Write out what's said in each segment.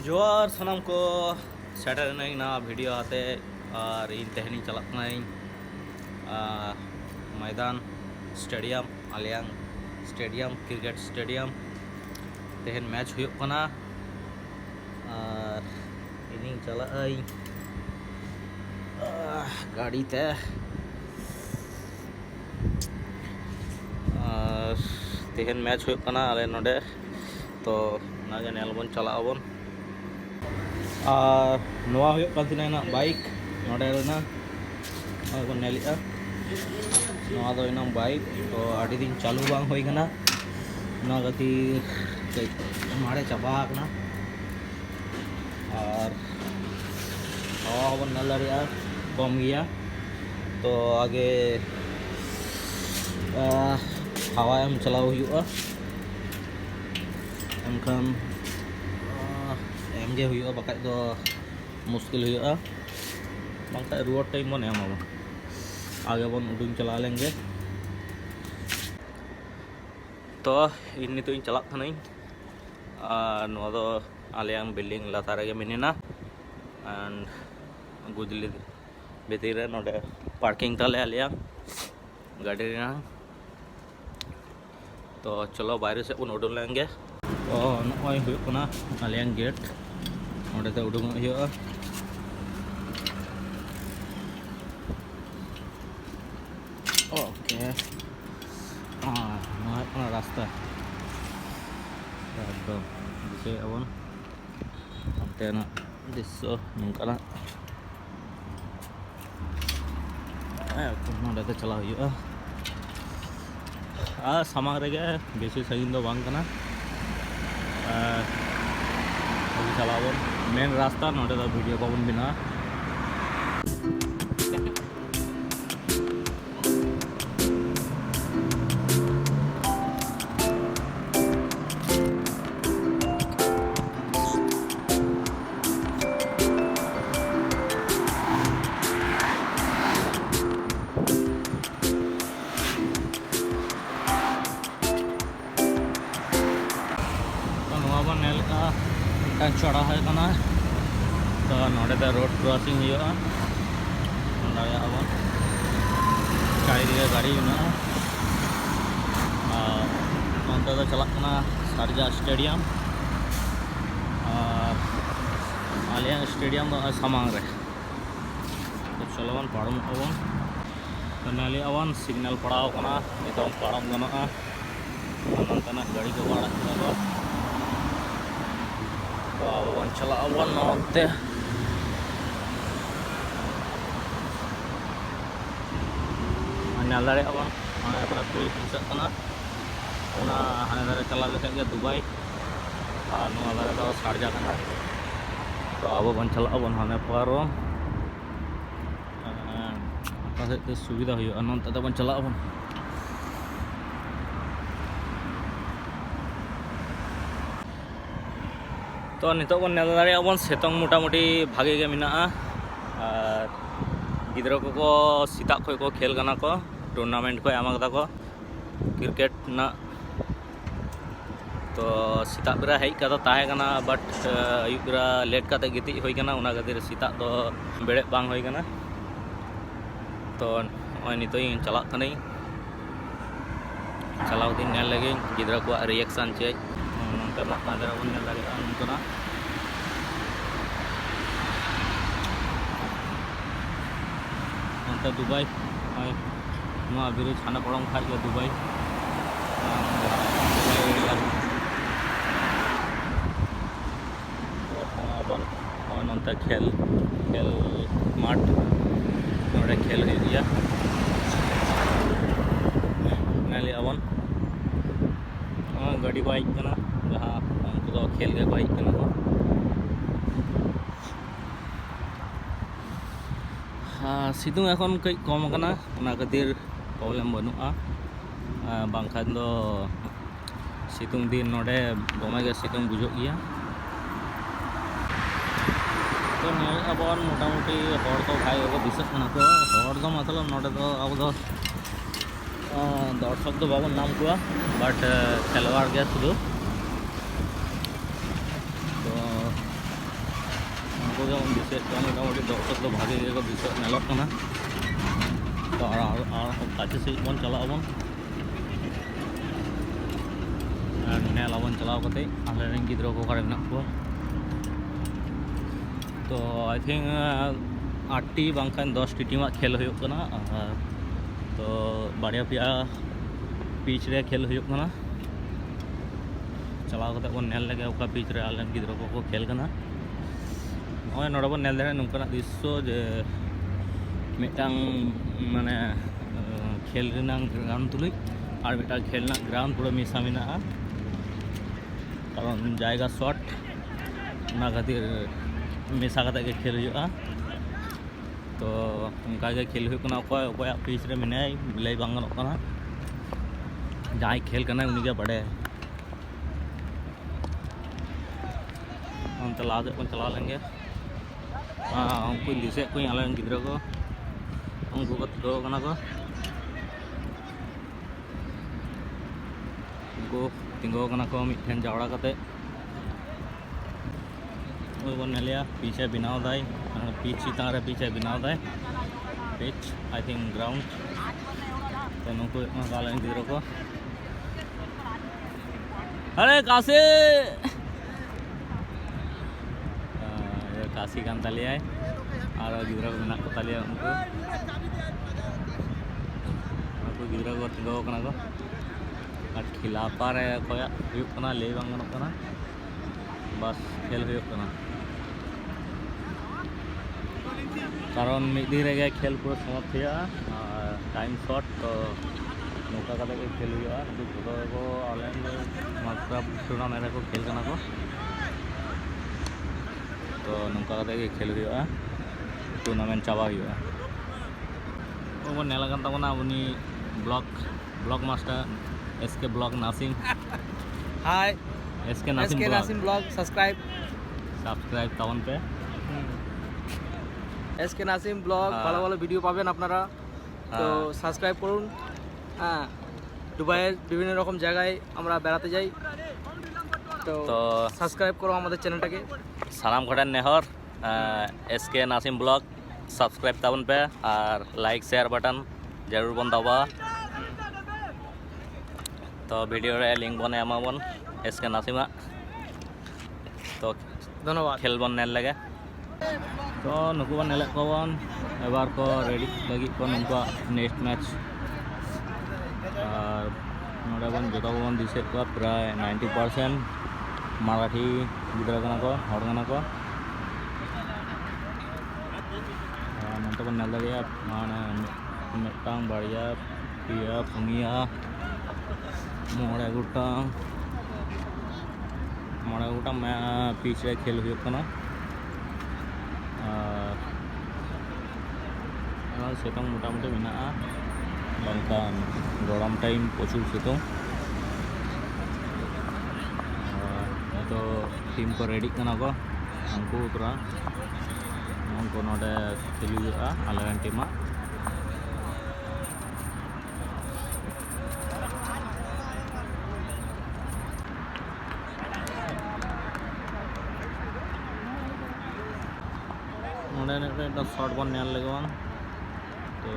जोहार सनम को सेटर ना वीडियो आते और इन तेहनी चलना मैदान स्टेडियम आलियांग स्टेडियम क्रिकेट स्टेडियम तेहन मैच हुई और इन चला गाड़ी ते तेहन मैच हुई आले नोडे तो नागे नेलबन चला बन और नवा हुई बाइक नोडे रेना बन नेलिया नवा दो इना बाइक तो आड़ी दिन चालू बांग होई कना ना गति मारे चाबाकना और हवा बन नल दाड़िया कम गया तो आगे हवा एम चलाव हुआ एनखान एमगे हुआ बाका दो मुश्किल हुआ बांका रुआर टाइम बन एम आगे बन उडूंग चला लेंगे तो इन नितो चला आलियांग बिल्डिंग लातार गे मिनेना एंड गुदली भीतर रे नोडे पार्किंग ताले आलियांग गाड़ी रेना तो चलो बाहर से बन उडूंग लेंगे तो नॉय हुआ आलियांग गेट नोडे ते उडूंग हुआ ओके रास्ता एकदम दिसे अबन अंते ना दिसो नंकाना नोडे ते चला हुआ सामांग रेगे बेसी सागिन दो बांग कना अभी चलाबन मेन रास्ता नोडे दो वीडियो को बन बिना चढ़ा है तो नोडे रोड क्रॉसिंग हुआ चारिदिके गाड़ी अंत चलना सारजा स्टेडियम और आलियांग स्टेडियम सामांग रे तो चलो बन पाड़म अबन नाली अबन सिग्नल पड़ाव नित पाड़म गनोगा नंतना गाड़ी को बाड़ा बन चला बन नोते नाल दाड़े बन कुल हिंसा हाने दारे चला लेके दुबई और नवा दारे दो सारजा तो अब बन चला बन हाने पारो से सुविधा हुआ नोते बन चला बन तो नितो बन नेल दाड़े बन सेतोंग मोटामुटी भागे गे मिना और गिद्रा को सीता खो को खेल गना को टूर्नामेंट को एम को क्रिकेट ना तो सीता बेरा हेज का ताहे कना बट अयुब बेरा लेट का गिति होई कना उना खातिर सीता तो बेड़े बांग होई कना तो नय नितो चला कनी चलाव दिन नेल लगे गिद्रा को रिएक्शन चे नंतर माता दरा बन नेल दाड़े नंतना नंतर दुबई नवा ब्रिज हाना पड़म खाज के दुबई नंतर खेल खेल माठ नोडे खेल हुआ नाली अबन गाड़ी को हज जहाँ उनको खेल के हज सितुंग एखन कई कम खातिर प्रॉब्लम बनुआ बांखान दो सितुंग दिन नोडे दमे गे सितुंग बुझो गया तो नेल अबन मोटामुटी हर तो भाई को दिशा को हर दो मतलब नोडे दो अब दो दर्शक दो बाबन नाम को बट खेलवाड़ गया शुरू तो गिद्रा बन दिसे मोटामुटी दर्शक तो भागे को दिसे नेलक कना तो काचे से बन चला बन नेल बन चलाव कते आले रेन गिद्रा को करे मेना को तो आई थिंक 8टी बांखान 10टी टीम खेल हुयुक कना तो बाड़िया पिया पिच रे खेल हुयुक कना चलाव कते बन नेल लगे ओका पिच रे आले गिद्रा को खेल कना नय नोडे बन नेल दरे नुकना दृश्य जे मिटांग माने खेल रेना ग्राउंड तुलुई और मिटा खेलना ग्राउंड पूरा मिसा मेना कारण जायगा शॉट ना खातिर मिसा कते के खेल हुयुआ तो उनका के खेल हुयुक कना ओकोय पिच रे मिनाय लय बांग गनोक कना जाय खेल कना उनी के बड़े हम चला दे को चला लेंगे उनको दिसे को आले गिद्रा को उनको को तो कना को उनको तिंगो कना को मिठन जावड़ा कते बन नेलिया पीछे बनाव दाय पिच चितान रे पीछे बनाव दाय पिच आई थिंक ग्राउंड तो नुको आले गिद्रा को अरे कासे काशी कान तालिया और गिद्रा को मेना को तालिया उनको गिद्रा को तिंगो कना को और खिलाफा रे कोया हुयुक कना ले बांग गनोक कना बस खेल हुयुक कना कारण मिद दिन रे खेल पूरा समाप्त हुआ टाइम शॉट तो नौका कते के खेल हुआ तो को आले मात्रा टूर्नामेंट को खेल कना को तो नौका कते के खेल हुआ टूर्नामेंट चाबा हुआ वो नेला कान ताबना उनी ब्लॉग मास्टर एसके ब्लॉग नासिम हाय एसके नासिम ब्लॉग सब्सक्राइब तावन पे एसके नासिम ब्लॉग ভালো ভালো ভিডিও পাবেন আপনারা তো সাবস্ক্রাইব করুন দুবাইয়ের বিভিন্ন রকম জায়গায় আমরা বেড়াতে যাই তো সাবস্ক্রাইব করো আমাদের চ্যানেলটাকে सानाम खड़े नेहर एसके नासिम ब्लॉग सब्सक्राइब ताबन पे और लाइक शेयर बटन जरूर बन दबा तो वीडियो रे लिंक बने एमाबन एसके नासिमा तो धन्यवाद खेल बन नेल लगे तो नुकु बन नेले को बन एबार को रेडी लगी को नुकु नेक्स्ट मैच और नोडे बन जोता बन दिसे को प्राय 90% मराठी गिद्रा कना को हड़ कना को नंतर बन नेल लगे माने मिटांग बाड़िया पिया पुनिया मोड़े गुटांग मैं पिच रे खेल हुयुक कना सितुंग मोटामुटी मेना बंकान गरम टाइम प्रचुर सितुंग तो टीम को रेडी कना को उनको पूरा उनको नोडे खेल हुयुआ आले टीम नोडे शॉट बन नेल लगन तो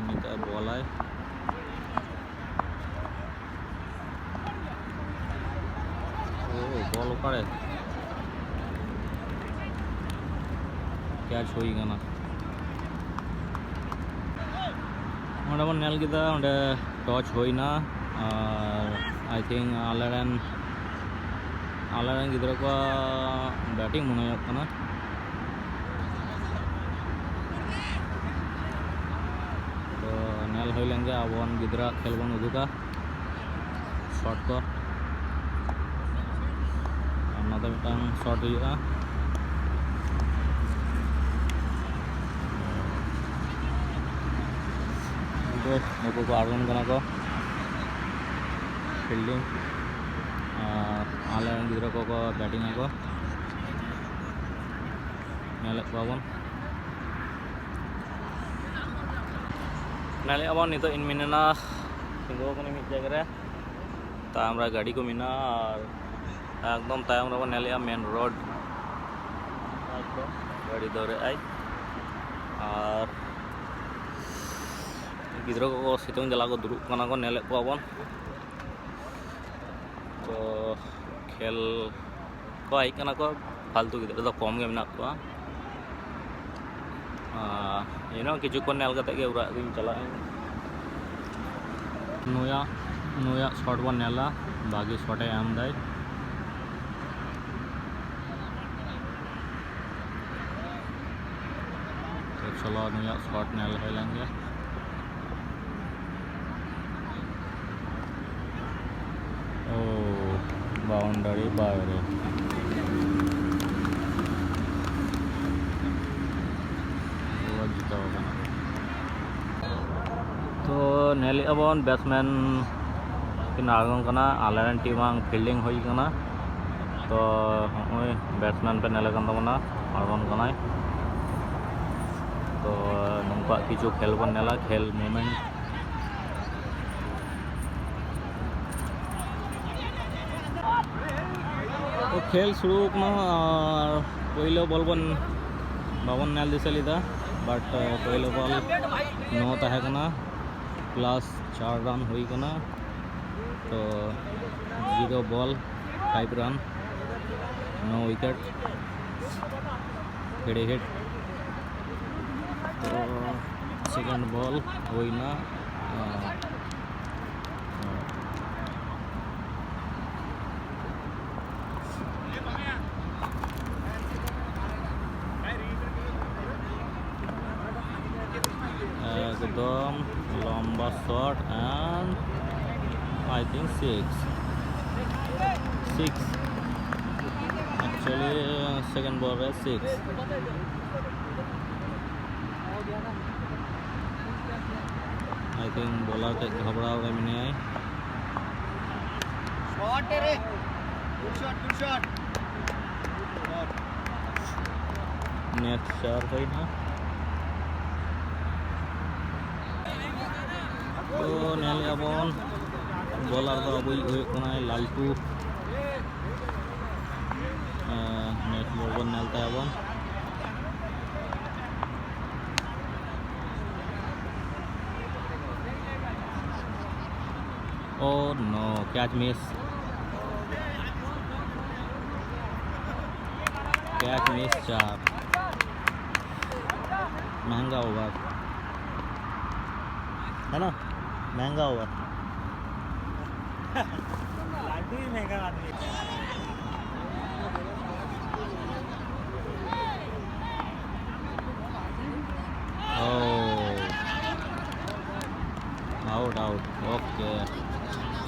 निता बॉल है बॉल पड़े कैच हुई गना ओंडे बन नेल किदा ओंडे टच होइना आई थिंक आलेरेन गिद्रा को बैटिंग मने हुयुक कना नेल हो लेंगे अब गिद्रा खेल बन उदुका शॉट को मिटांग शॉट हुआ नुकु को आगन कना को फील्डिंग आले गिद्रा को बैटिंग को नेल को नाले अब नित इन मिना तिंगो कने मिद जगह रे तायम रे गाड़ी को मिना और एकदम तायम रे नेलिया मेन रोड गाड़ी दौड़े आई और गिद्रो को सितुंग जला को दुरुब कना को नेले को बन तो खेल को आई कना को फालतू गिद्रो तो कम गे मेना को किचु को नेल कते गे उरा दिन चला नुया शॉट बन नेला बागी शॉटे एम दाई तो चलो नुया शॉट नेल हो लेंगे ओ बाउंड्री बाहर तो नेली अबन बैट्समैन किन आगों कना आलेरन टीमांग फील्डिंग हुई कना तो हमें बैट्समैन पे नेले कन तबना आगों कना तो नंका किचु खेल बन नेला खेल मोमेंट तो खेल शुरू कना पहले बॉल बन बाबन नेल दिसलीदा बट पहले बॉल 9 तहे कना प्लस 4 रन हुई कना तो 0 ball 5 run 9 wicket head hit तो सेकंड बॉल हुई ना एकदम लंबा shot and I think 6 actually second ball is 6 I think bowler के घबरा रहे मैंने आई शॉट रे गुड शॉट नेक्स्ट 4 भाई ना तो नेले अबन बॉलर तो अबई लालटू नेट बॉल बन नेलता अबन ओ नो कैच मिस चार महंगा ओवर है ना महंगा ओवर लाडू ही महंगा आदमी आउट ओके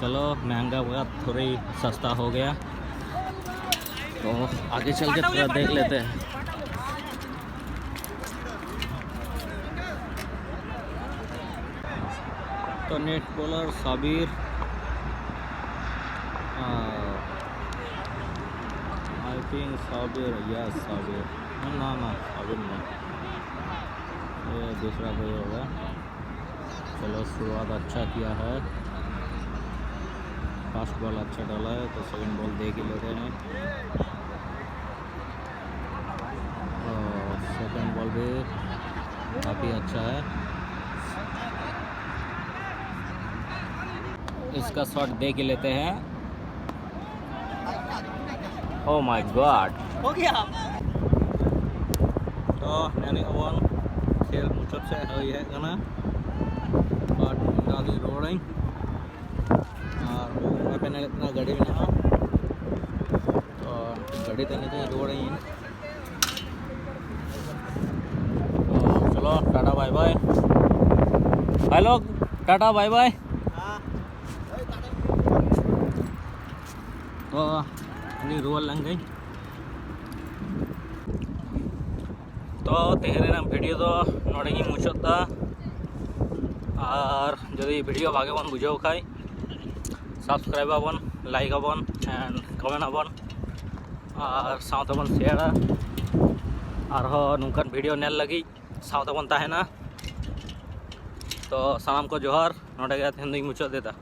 चलो महंगा हुआ थोड़ी सस्ता हो गया तो आगे चल के थोड़ा देख लेते हैं तो net bowler Sabir I think Sabir yes Sabir ना साबिर नहीं ये दूसरा कोई होगा चलो शुरुआत अच्छा किया है फास्ट बॉल अच्छा डाला है तो सेकंड बॉल दे के लेते हैं सेकंड बॉल भी काफ़ी अच्छा है इसका शॉट दे के लेते हैं ओह माय गॉड हो गया तो नैनी अवन खेल मुचत से हुई है कना और डाली रोडिंग और पे इतना गाड़ी में ना तो गाड़ी तो नहीं रोडिंग तो चलो tata bye bye hello tata bye bye तो ini rual lang gay तो तेहरे वीडियो तो नोड़े ही मुचादा और जदि वीडियो भागे बन बुझाव खाई सब्सक्राइब आबन लाइक आबन एंड कमेंट आबन और साथ बन शेयर और नुकान वीडियो नेल लगी साथ बन ताहेना तो सानाम को जोहार नोड़े गया तेहन मुचाद देता।